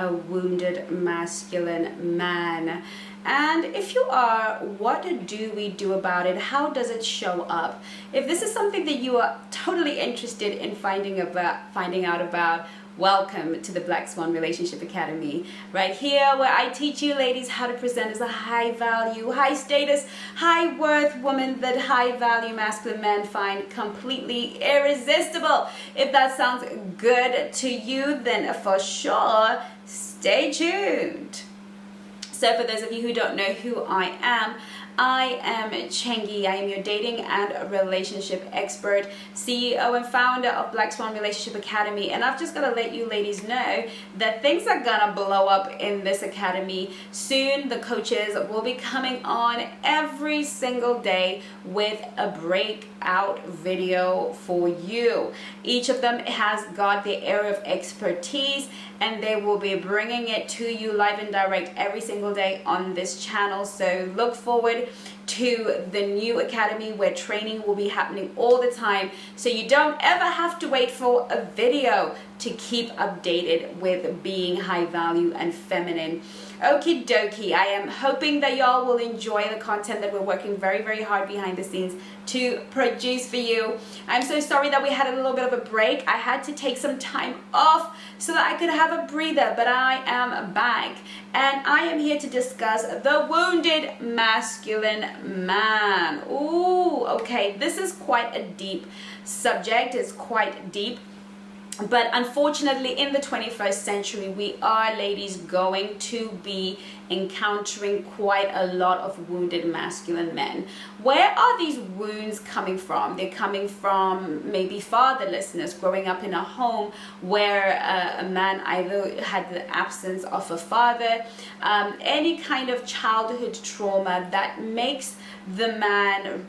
a wounded masculine man? And if you are, what do we do about it? How does it show up? If this is something that you are totally interested in finding out about, welcome to the Black Swan Relationship Academy. Right here where I teach you ladies how to present as a high value, high status, high worth woman that high value masculine men find completely irresistible. If that sounds good to you, then for sure, stay tuned. So for those of you who don't know who I am Chengi. I am your dating and relationship expert, CEO and founder of Black Swan Relationship Academy. And I've just got to let you ladies know that things are gonna blow up in this academy. Soon the coaches will be coming on every single day with a breakout video for you. Each of them has got their area of expertise, and they will be bringing it to you live and direct every single day on this channel. So look forward to the new academy where training will be happening all the time, so you don't ever have to wait for a video to keep updated with being high value and feminine. Okie dokie, I am hoping that y'all will enjoy the content that we're working very, very hard behind the scenes to produce for you. I'm so sorry that we had a little bit of a break. I had to take some time off so that I could have a breather, but I am back, and I am here to discuss the wounded masculine man. Ooh, okay, this is quite a deep subject. It's quite deep. But unfortunately, in the 21st century, we are, ladies, going to be encountering quite a lot of wounded masculine men. Where are these wounds coming from? They're coming from maybe fatherlessness, growing up in a home where a man either had the absence of a father, any kind of childhood trauma that makes the man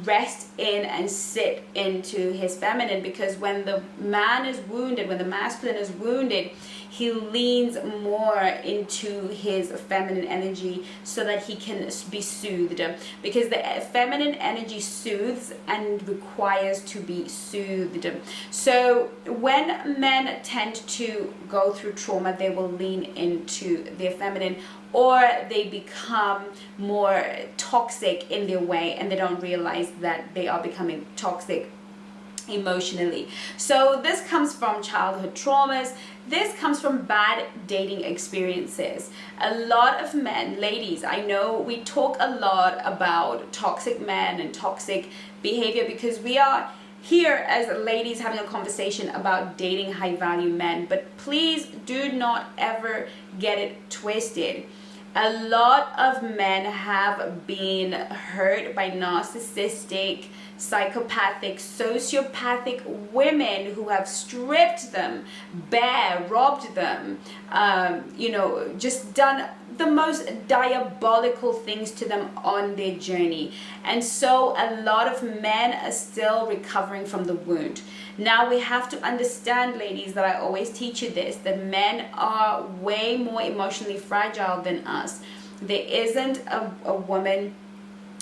rest in and sit into his feminine, because when the man is wounded, when the masculine is wounded, he leans more into his feminine energy so that he can be soothed, because the feminine energy soothes and requires to be soothed. So when men tend to go through trauma, they will lean into their feminine, or they become more toxic in their way, and they don't realize that they are becoming toxic emotionally. So this comes from childhood traumas. This comes from bad dating experiences. A lot of men, ladies, I know we talk a lot about toxic men and toxic behavior because we are here as ladies having a conversation about dating high value men, but please do not ever get it twisted. A lot of men have been hurt by narcissistic, psychopathic, sociopathic women who have stripped them bare, robbed them, just done the most diabolical things to them on their journey. And so a lot of men are still recovering from the wound. Now we have to understand, ladies, that I always teach you this, that men are way more emotionally fragile than us. There isn't a woman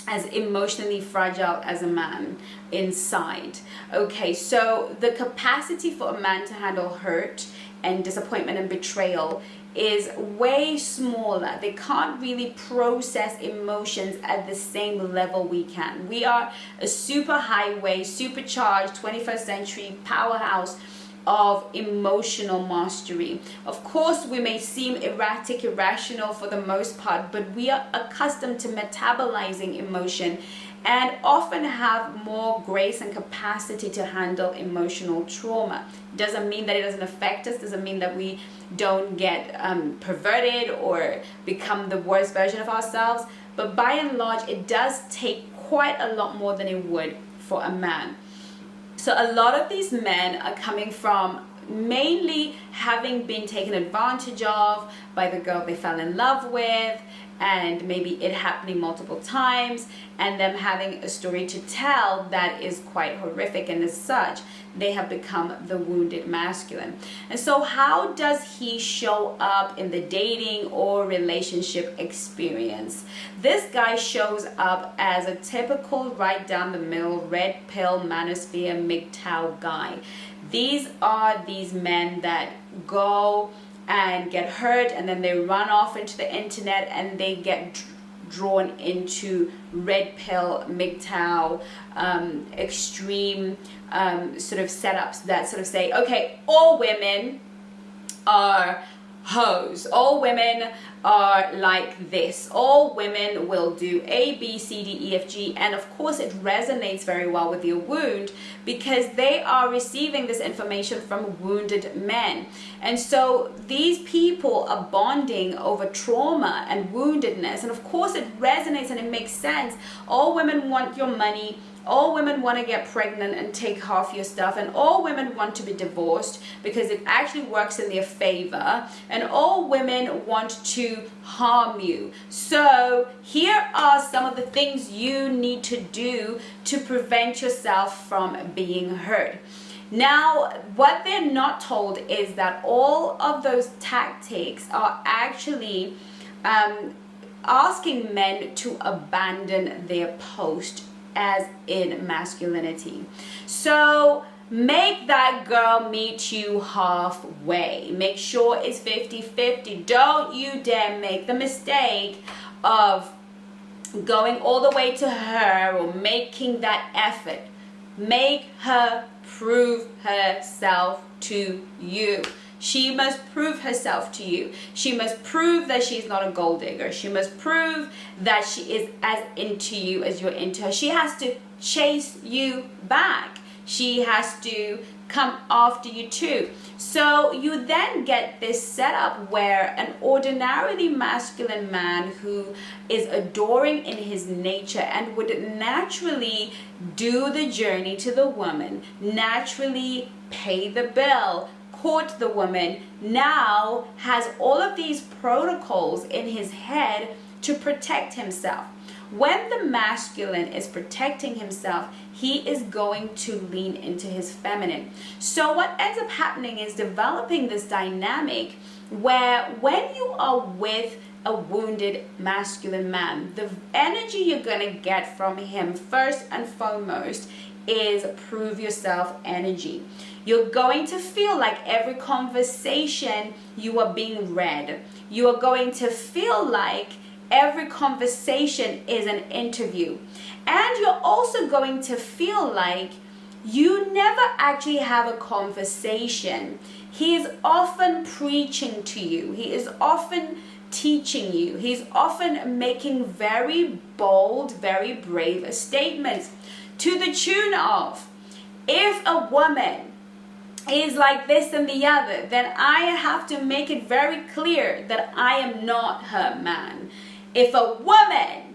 as emotionally fragile as a man inside. Okay, so the capacity for a man to handle hurt and disappointment and betrayal is way smaller. They can't really process emotions at the same level we can. We are a super highway, supercharged 21st century powerhouse of emotional mastery. Of course, we may seem erratic, irrational for the most part, but we are accustomed to metabolizing emotion and often have more grace and capacity to handle emotional trauma. Doesn't mean that it doesn't affect us, doesn't mean that we don't get perverted or become the worst version of ourselves, but by and large, it does take quite a lot more than it would for a man. So a lot of these men are coming from mainly having been taken advantage of by the girl they fell in love with, and maybe it happening multiple times, and them having a story to tell that is quite horrific, and as such they have become the wounded masculine. And so how does he show up in the dating or relationship experience? This guy shows up as a typical right down the middle red pill manosphere MGTOW guy. These are these men that go and get hurt, and then they run off into the internet and they get drawn into red pill, MGTOW, extreme sort of setups that sort of say, okay, all women are hoes, all women are like this, all women will do A, B, C, D, E, F, G. And of course it resonates very well with your wound, because they are receiving this information from wounded men. And so these people are bonding over trauma and woundedness, and of course it resonates and it makes sense. All women want your money, all women want to get pregnant and take half your stuff, and all women want to be divorced because it actually works in their favor, and all women want to harm you. So here are some of the things you need to do to prevent yourself from being hurt. Now, what they're not told is that all of those tactics are actually asking men to abandon their post as in masculinity. So make that girl meet you halfway. Make sure it's 50-50. Don't you dare make the mistake of going all the way to her or making that effort. Make her prove herself to you. She must prove herself to you. She must prove that she's not a gold digger. She must prove that she is as into you as you're into her. She has to chase you back. She has to come after you too. So you then get this setup where an ordinarily masculine man who is adoring in his nature and would naturally do the journey to the woman, naturally pay the bill, court the woman, now has all of these protocols in his head to protect himself. When the masculine is protecting himself, he is going to lean into his feminine. So what ends up happening is developing this dynamic where when you are with a wounded masculine man, the energy you're going to get from him first and foremost is prove yourself energy. You're going to feel like every conversation you are being read. You are going to feel like every conversation is an interview. And you're also going to feel like you never actually have a conversation. He is often preaching to you. He is often teaching you. He's often making very bold, very brave statements to the tune of, if a woman is like this and the other, then I have to make it very clear that I am not her man. If a woman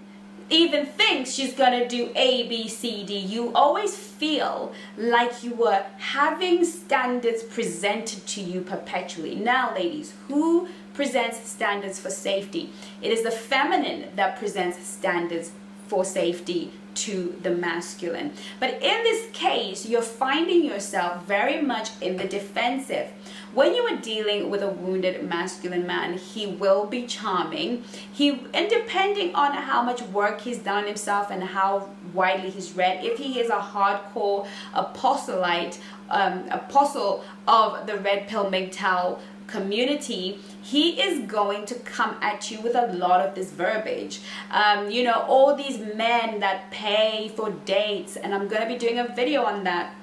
even thinks she's gonna do A, B, C, D, you always feel like you were having standards presented to you perpetually. Now, ladies, who presents standards for safety? It is the feminine that presents standards for safety to the masculine. But in this case, you're finding yourself very much in the defensive. When you are dealing with a wounded masculine man, he will be charming. And depending on how much work he's done on himself and how widely he's read, if he is a hardcore apostle of the red pill MGTOW community, he is going to come at you with a lot of this verbiage. All these men that pay for dates, and I'm going to be doing a video on that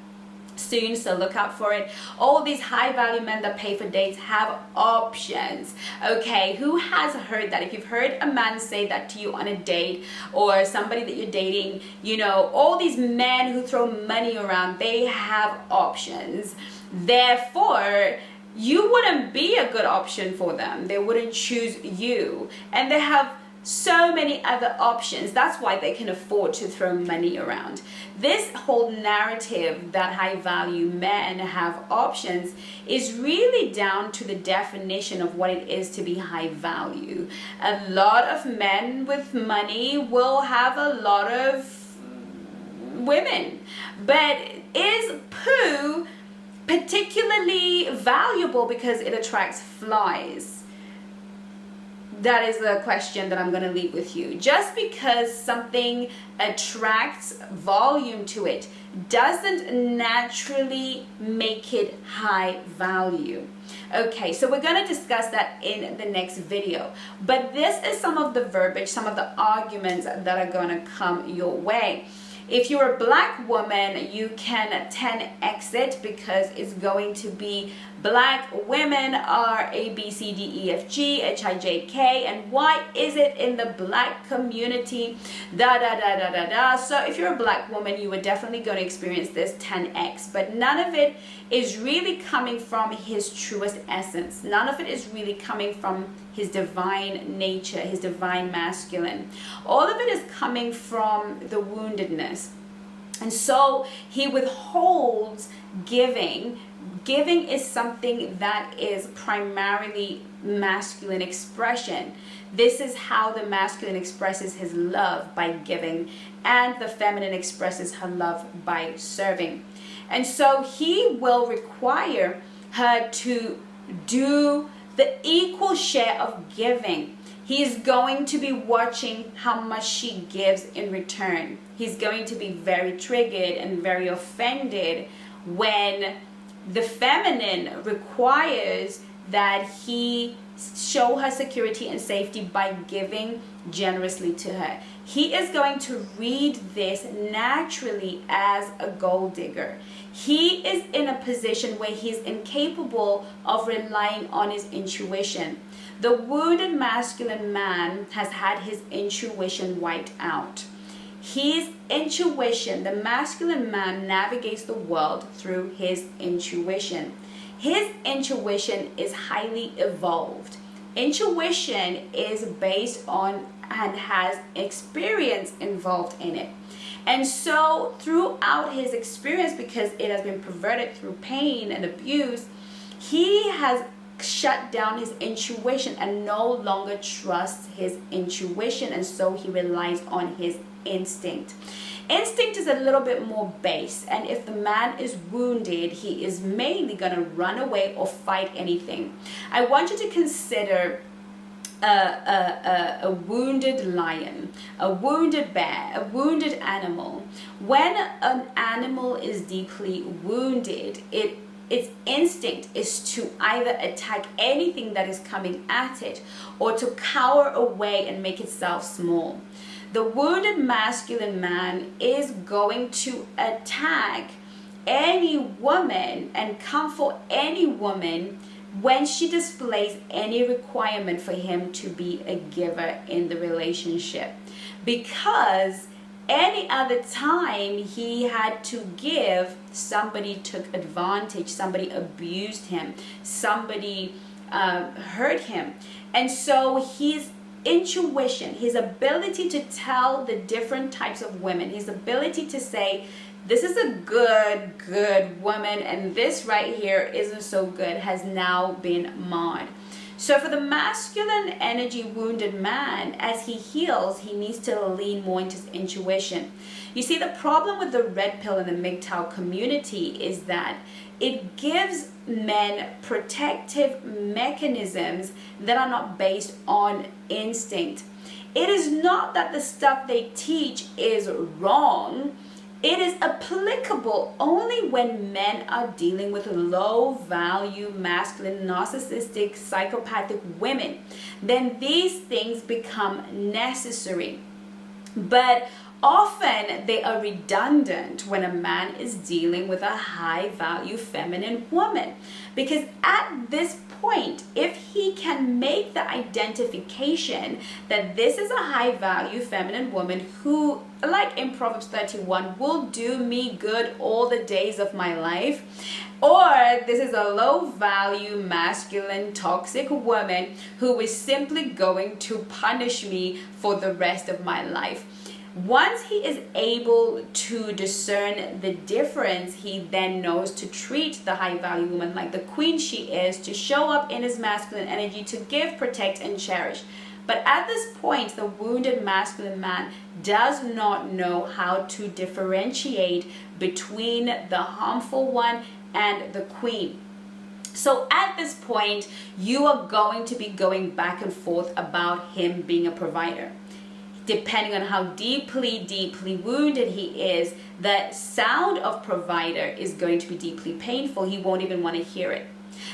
soon, so look out for it. All these high value men that pay for dates have options. Okay, who has heard that? If you've heard a man say that to you on a date, or somebody that you're dating, all these men who throw money around, they have options. Therefore, you wouldn't be a good option for them. They wouldn't choose you. And they have so many other options. That's why they can afford to throw money around. This whole narrative that high value men have options is really down to the definition of what it is to be high value. A lot of men with money will have a lot of women, but is poo particularly valuable because it attracts flies? that is the question that I'm going to leave with you. Just because something attracts volume to it doesn't naturally make it high value. Okay, so we're going to discuss that in the next video. But this is some of the verbiage, some of the arguments that are going to come your way. If you're a black woman, you can 10x it, because it's going to be black women are A, B, C, D, E, F, G, H, I, J, K, and why is it in the black community, da, da, da, da, da, da. So if you're a black woman, you are definitely going to experience this 10x, but none of it is really coming from his truest essence. None of it is really coming from his divine nature, his divine masculine. All of it is coming from the woundedness. And so he withholds giving. Giving is something that is primarily masculine expression. This is how the masculine expresses his love, by giving, and the feminine expresses her love by serving. And so he will require her to do the equal share of giving. He's going to be watching how much she gives in return. He's going to be very triggered and very offended when the feminine requires that he show her security and safety by giving generously to her. He is going to read this naturally as a gold digger. He is in a position where he's incapable of relying on his intuition. The wounded masculine man has had his intuition wiped out. His intuition, the masculine man navigates the world through his intuition. His intuition is highly evolved. Intuition is based on and has experience involved in it. And so throughout his experience, because it has been perverted through pain and abuse, he has shut down his intuition and no longer trusts his intuition, and so he relies on his instinct. Instinct is a little bit more base, and if the man is wounded, he is mainly going to run away or fight anything. I want you to consider a wounded lion, a wounded bear, a wounded animal. When an animal is deeply wounded, its instinct is to either attack anything that is coming at it or to cower away and make itself small. The wounded masculine man is going to attack any woman and come for any woman when she displays any requirement for him to be a giver in the relationship. Because any other time he had to give, somebody took advantage, somebody abused him, somebody hurt him. And so his intuition, his ability to tell the different types of women, his ability to say, this is a good woman and this right here isn't so good, has now been marred. So for the masculine energy wounded man, as he heals, he needs to lean more into his intuition. You see, the problem with the red pill in the MGTOW community is that it gives men protective mechanisms that are not based on instinct. It is not that the stuff they teach is wrong. It is applicable only when men are dealing with low value, masculine, narcissistic, psychopathic women. Then these things become necessary. But often they are redundant when a man is dealing with a high value feminine woman. Because at this point, if he can make the identification that this is a high value feminine woman who, like in Proverbs 31, will do me good all the days of my life, or this is a low value masculine toxic woman who is simply going to punish me for the rest of my life. Once he is able to discern the difference, he then knows to treat the high value woman like the queen she is, to show up in his masculine energy, to give, protect, and cherish. But at this point, the wounded masculine man does not know how to differentiate between the harmful one and the queen. So at this point, you are going to be going back and forth about him being a provider. Depending on how deeply wounded he is, the sound of provider is going to be deeply painful. He won't even want to hear it.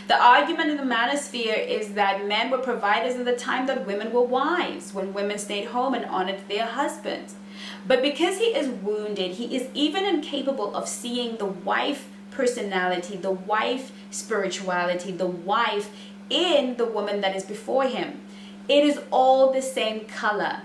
The argument in the manosphere is that men were providers in the time that women were wives, when women stayed home and honored their husbands. But because he is wounded, he is even incapable of seeing the wife personality, the wife spirituality, the wife in the woman that is before him. It is all the same color.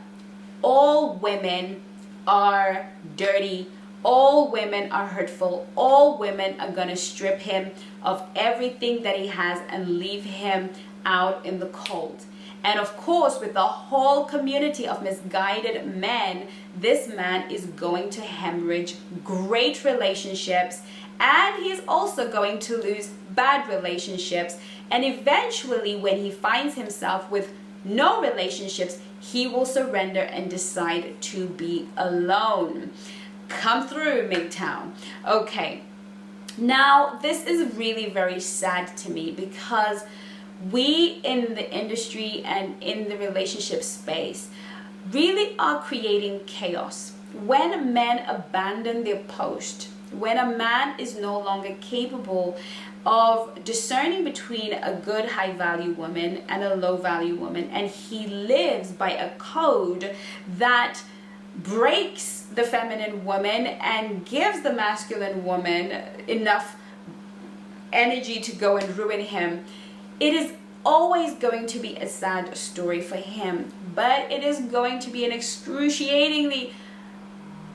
All women are dirty. All women are hurtful. All women are going to strip him of everything that he has and leave him out in the cold. And of course, with the whole community of misguided men, this man is going to hemorrhage great relationships, and he is also going to lose bad relationships. And eventually, when he finds himself with no relationships, he will surrender and decide to be alone. Come through, MGTOW. Okay, now this is really very sad to me, because we in the industry and in the relationship space really are creating chaos. When men abandon their post, when a man is no longer capable of discerning between a good high value woman and a low value woman, and he lives by a code that breaks the feminine woman and gives the masculine woman enough energy to go and ruin him, it is always going to be a sad story for him, but it is going to be an excruciatingly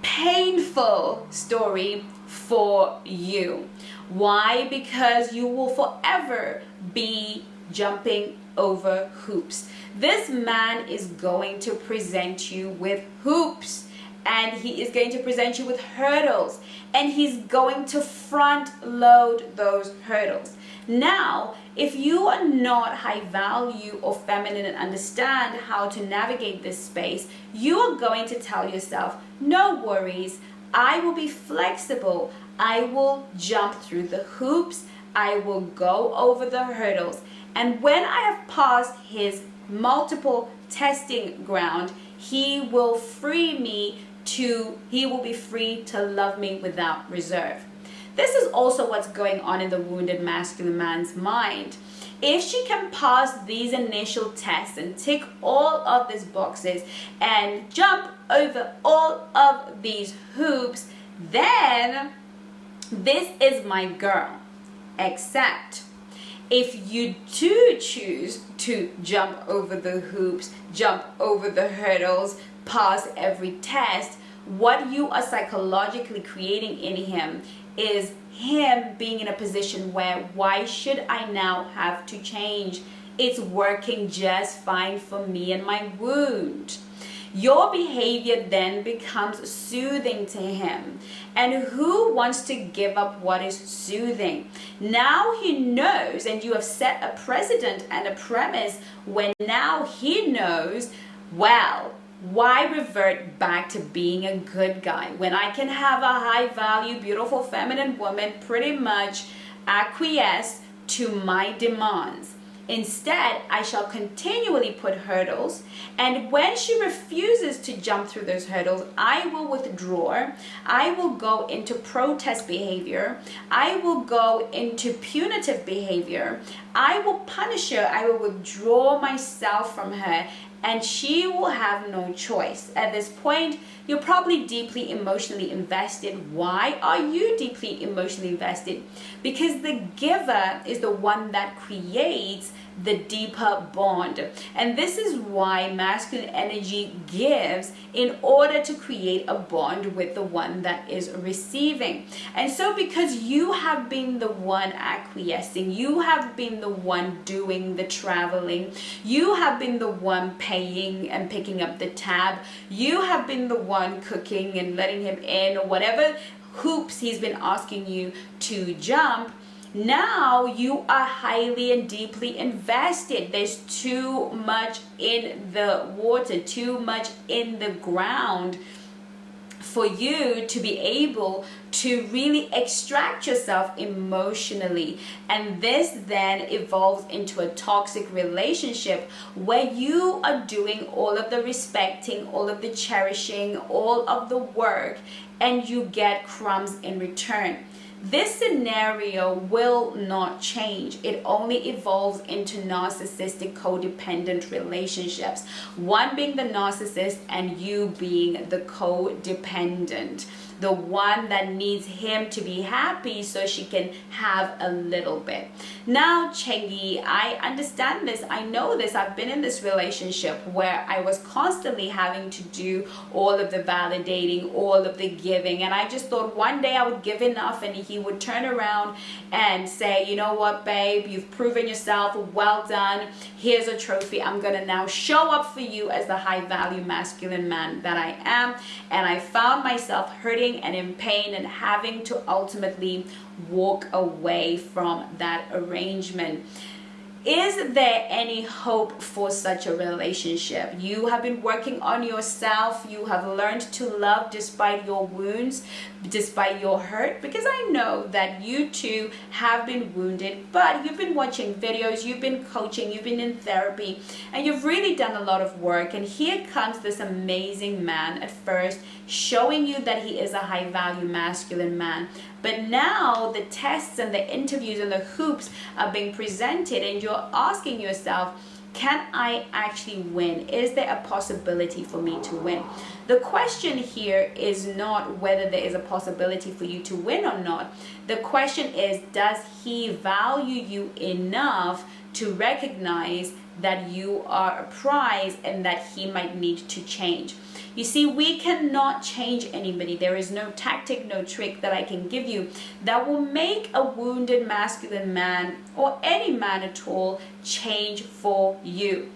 painful story for you. Why? Because you will forever be jumping over hoops. This man is going to present you with hoops, and he is going to present you with hurdles, and he's going to front load those hurdles. Now, if you are not high value or feminine and understand how to navigate this space, you are going to tell yourself, no worries, I will be flexible. I will jump through the hoops. I will go over the hurdles. And when I have passed his multiple testing ground, he will be free to love me without reserve. This is also what's going on in the wounded masculine man's mind. If she can pass these initial tests and tick all of these boxes and jump over all of these hoops, then this is my girl. Except if you do choose to jump over the hoops, jump over the hurdles, pass every test, what you are psychologically creating in him is him being in a position where, why should I now have to change? It's working just fine for me and my wound. Your behavior then becomes soothing to him. And who wants to give up what is soothing? Now he knows, and you have set a precedent and a premise when now he knows, well, why revert back to being a good guy when I can have a high value, beautiful, feminine woman pretty much acquiesce to my demands? Instead, I shall continually put hurdles, and when she refuses to jump through those hurdles, I will withdraw. I will go into protest behavior. I will go into punitive behavior. I will punish her. I will withdraw myself from her, and she will have no choice. At this point, you're probably deeply emotionally invested. Why are you deeply emotionally invested? Because the giver is the one that creates the deeper bond. And this is why masculine energy gives in order to create a bond with the one that is receiving. And so because you have been the one acquiescing, you have been the one doing the traveling, you have been the one paying and picking up the tab, you have been the one cooking and letting him in, or whatever hoops he's been asking you to jump, now you are highly and deeply invested. There's too much in the water, too much in the ground for you to be able to really extract yourself emotionally. And this then evolves into a toxic relationship where you are doing all of the respecting, all of the cherishing, all of the work, and you get crumbs in return. This scenario will not change. It only evolves into narcissistic codependent relationships. One being the narcissist and you being the codependent. The one that needs him to be happy so she can have a little bit. Now, Chengi, I understand this. I know this. I've been in this relationship where I was constantly having to do all of the validating, all of the giving. And I just thought one day I would give enough and he would turn around and say, you know what, babe, you've proven yourself. Well done. Here's a trophy. I'm going to now show up for you as the high value masculine man that I am. And I found myself hurting and in pain and having to ultimately walk away from that arrangement. Is there any hope for such a relationship? You have been working on yourself. You have learned to love despite your wounds, despite your hurt, because I know that you too have been wounded, but you've been watching videos, you've been coaching, you've been in therapy, and you've really done a lot of work. And here comes this amazing man at first showing you that he is a high value masculine man. But now the tests and the interviews and the hoops are being presented and you're asking yourself, can I actually win? Is there a possibility for me to win? The question here is not whether there is a possibility for you to win or not. The question is, does he value you enough to recognize that you are a prize and that he might need to change? You see, we cannot change anybody. There is no tactic, no trick that I can give you that will make a wounded masculine man or any man at all change for you.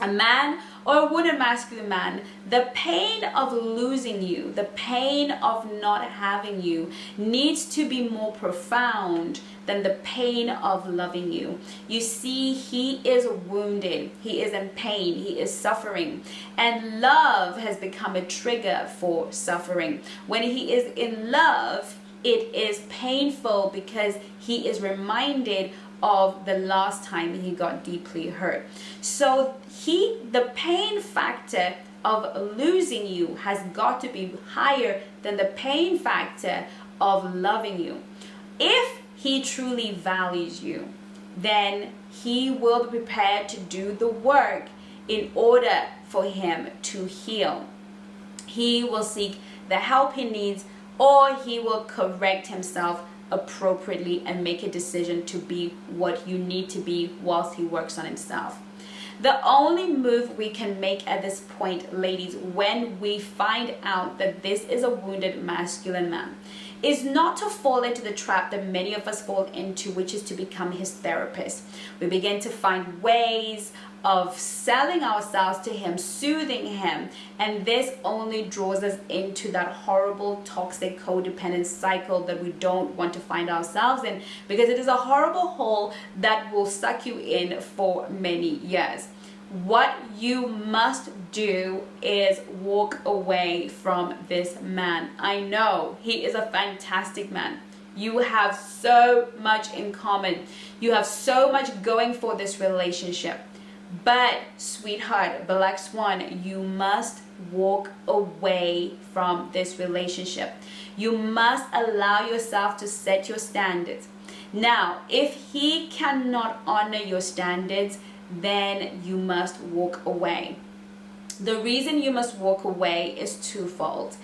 A man or a wounded masculine man, the pain of losing you, the pain of not having you needs to be more profound than the pain of loving you. You see, he is wounded, he is in pain, he is suffering, and love has become a trigger for suffering. When he is in love, it is painful because he is reminded of the last time he got deeply hurt. So the pain factor of losing you has got to be higher than the pain factor of loving you. If he truly values you, then he will be prepared to do the work in order for him to heal. He will seek the help he needs, or he will correct himself appropriately and make a decision to be what you need to be whilst he works on himself. The only move we can make at this point, ladies, when we find out that this is a wounded masculine man, is not to fall into the trap that many of us fall into, which is to become his therapist. We begin to find ways of selling ourselves to him, soothing him, and this only draws us into that horrible toxic codependent cycle that we don't want to find ourselves in, because it is a horrible hole that will suck you in for many years. What you must do is walk away from this man. I know he is a fantastic man. You have so much in common. You have so much going for this relationship. But, sweetheart, Black Swan, you must walk away from this relationship. You must allow yourself to set your standards. Now, if he cannot honor your standards, then you must walk away. The reason you must walk away is twofold.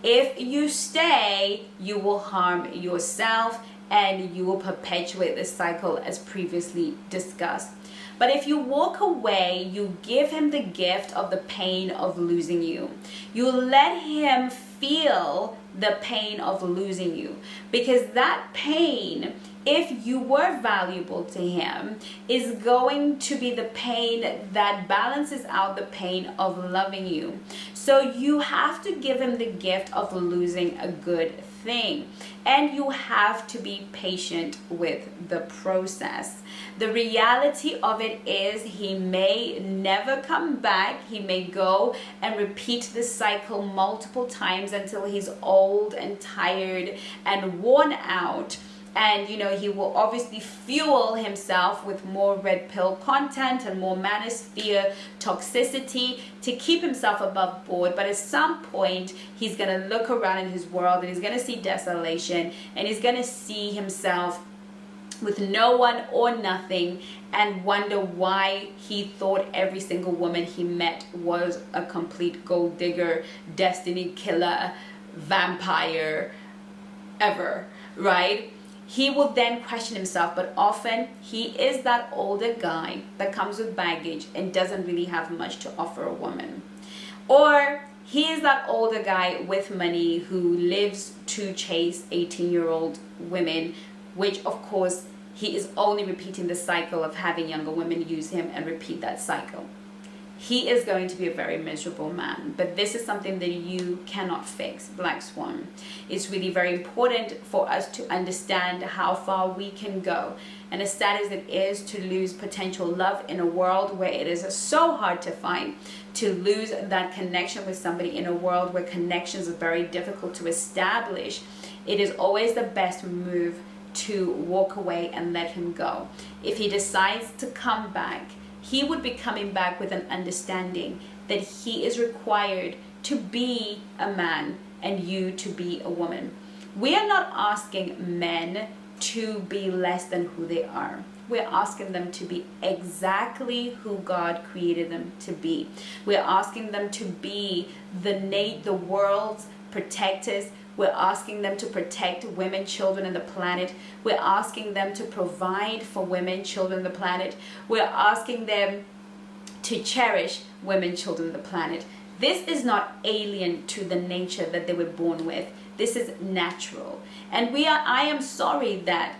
If you stay, you will harm yourself and you will perpetuate this cycle as previously discussed. But if you walk away, you give him the gift of the pain of losing you. You let him feel the pain of losing you, because that pain, if you were valuable to him, is going to be the pain that balances out the pain of loving you. So you have to give him the gift of losing a good thing. And you have to be patient with the process. The reality of it is he may never come back. He may go and repeat this cycle multiple times until he's old and tired and worn out. And he will obviously fuel himself with more red pill content and more manosphere toxicity to keep himself above board. But at some point, he's going to look around in his world and he's going to see desolation, and he's going to see himself with no one or nothing and wonder why he thought every single woman he met was a complete gold digger, destiny killer, vampire, ever, right? He will then question himself, but often he is that older guy that comes with baggage and doesn't really have much to offer a woman. Or he is that older guy with money who lives to chase 18-year-old women, which of course he is only repeating the cycle of having younger women use him and repeat that cycle. He is going to be a very miserable man, but this is something that you cannot fix, Black Swan. It's really very important for us to understand how far we can go. And as sad as it is to lose potential love in a world where it is so hard to find, to lose that connection with somebody in a world where connections are very difficult to establish, it is always the best move to walk away and let him go. If he decides to come back, he would be coming back with an understanding that he is required to be a man and you to be a woman. We are not asking men to be less than who they are. We're asking them to be exactly who God created them to be. We're asking them to be the world's protectors. We're asking them to protect women, children, and the planet. We're asking them to provide for women, children, and the planet. We're asking them to cherish women, children, and the planet. This is not alien to the nature that they were born with. This is natural. And I am sorry that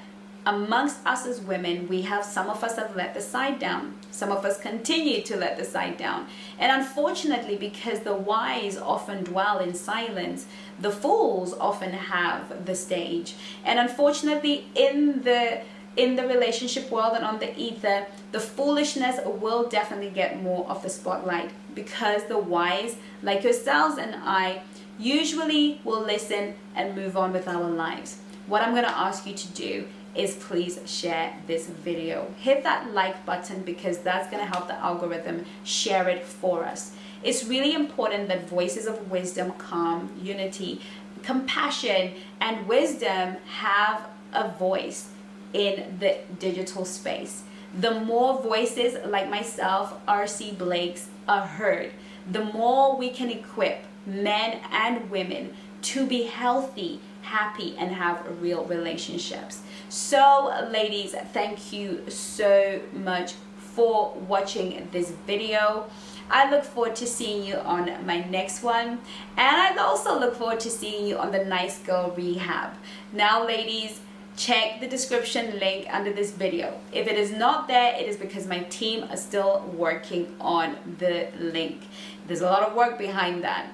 amongst us as women, some of us have let the side down. Some of us continue to let the side down. And unfortunately, because the wise often dwell in silence, the fools often have the stage. And unfortunately, in the relationship world and on the ether, the foolishness will definitely get more of the spotlight, because the wise, like yourselves and I, usually will listen and move on with our lives. What I'm going to ask you to do is please share this video. Hit that like button, because that's going to help the algorithm share it for us. It's really important that voices of wisdom, calm, unity, compassion, and wisdom have a voice in the digital space. The more voices like myself, R.C. Blakes, are heard, the more we can equip men and women to be healthy, happy, and have real relationships. So ladies, thank you so much for watching this video. I look forward to seeing you on my next one, and I also look forward to seeing you on the Nice Girl Rehab. Now ladies, check the description link under this video. If it is not there, it is because my team is still working on the link. There's a lot of work behind that,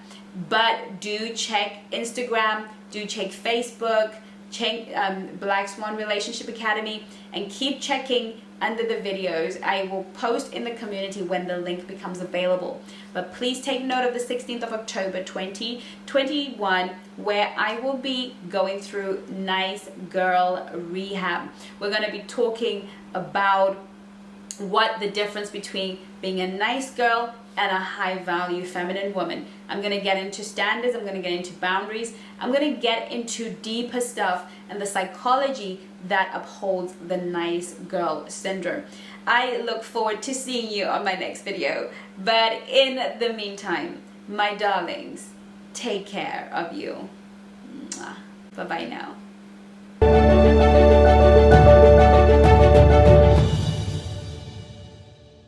but do check Instagram, do check Facebook, check Black Swan Relationship Academy, and keep checking under the videos. I will post in the community when the link becomes available. But please take note of the 16th of October 2021, where I will be going through Nice Girl Rehab. We're going to be talking about what the difference between being a nice girl and a high value feminine woman. I'm going to get into standards, I'm going to get into boundaries, I'm going to get into deeper stuff and the psychology that upholds the nice girl syndrome. I look forward to seeing you on my next video, but in the meantime, my darlings, take care of you. Bye bye now.